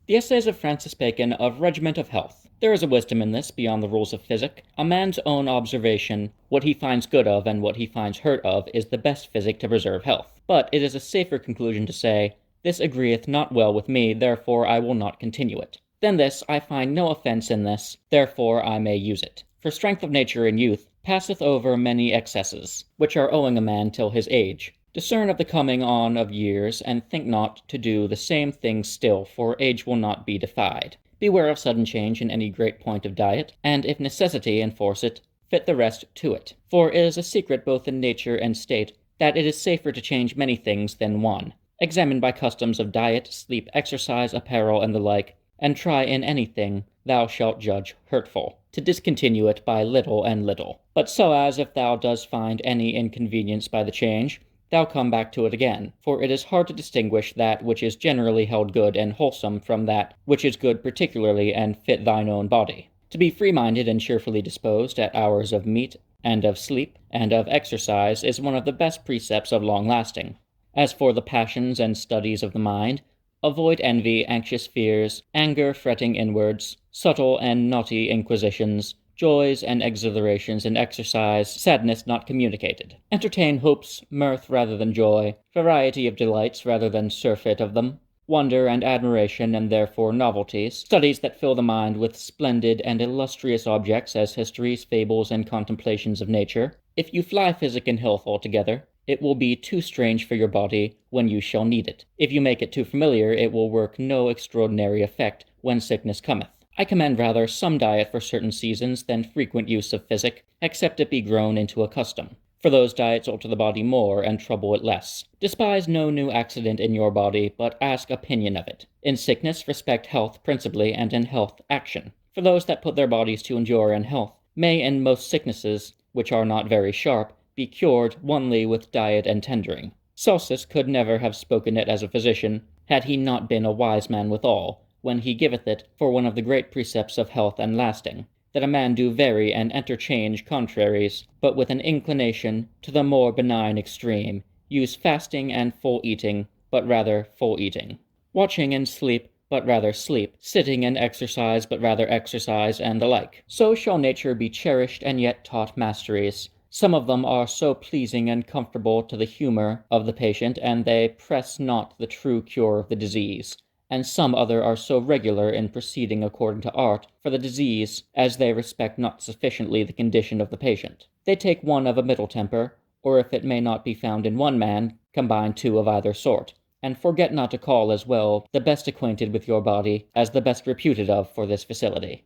The Essays of Francis Bacon of Regiment of Health. There is a wisdom in this beyond the rules of physic. A man's own observation, what he finds good of and what he finds hurt of, is the best physic to preserve health. But it is a safer conclusion to say, this agreeth not well with me, therefore I will not continue it. Than this, I find no offence in this, therefore I may use it. For strength of nature in youth passeth over many excesses, which are owing a man till his age. Discern of the coming on of years, and think not to do the same things still, for age will not be defied. Beware of sudden change in any great point of diet, and if necessity enforce it, fit the rest to it. For it is a secret both in nature and state, that it is safer to change many things than one. Examine by customs of diet, sleep, exercise, apparel, and the like, and try in anything thou shalt judge hurtful, to discontinue it by little and little. But so as if thou dost find any inconvenience by the change, thou come back to it again, for it is hard to distinguish that which is generally held good and wholesome from that which is good particularly and fit thine own body. To be free-minded and cheerfully disposed at hours of meat and of sleep and of exercise is one of the best precepts of long-lasting. As for the passions and studies of the mind, avoid envy, anxious fears, anger, fretting inwards, subtle and naughty inquisitions, joys and exhilarations in exercise, sadness not communicated. Entertain hopes, mirth rather than joy, variety of delights rather than surfeit of them, wonder and admiration and therefore novelties, studies that fill the mind with splendid and illustrious objects as histories, fables, and contemplations of nature. If you fly physic and health altogether, it will be too strange for your body when you shall need it. If you make it too familiar, it will work no extraordinary effect when sickness cometh. I commend rather some diet for certain seasons than frequent use of physic, except it be grown into a custom. For those diets alter the body more, and trouble it less. Despise no new accident in your body, but ask opinion of it. In sickness respect health principally, and in health action. For those that put their bodies to endure in health may in most sicknesses, which are not very sharp, be cured only with diet and tendering. Celsus could never have spoken it as a physician, had he not been a wise man withal, when he giveth it for one of the great precepts of health and lasting, that a man do vary and interchange contraries, but with an inclination to the more benign extreme, use fasting and full eating, but rather full eating, watching and sleep, but rather sleep, sitting and exercise, but rather exercise, and the like. So shall nature be cherished and yet taught masteries. Some of them are so pleasing and comfortable to the humor of the patient, and they press not the true cure of the disease. And some other are so regular in proceeding according to art for the disease, as they respect not sufficiently the condition of the patient. They take one of a middle temper, or if it may not be found in one man, combine two of either sort, and forget not to call as well the best acquainted with your body as the best reputed of for this facility.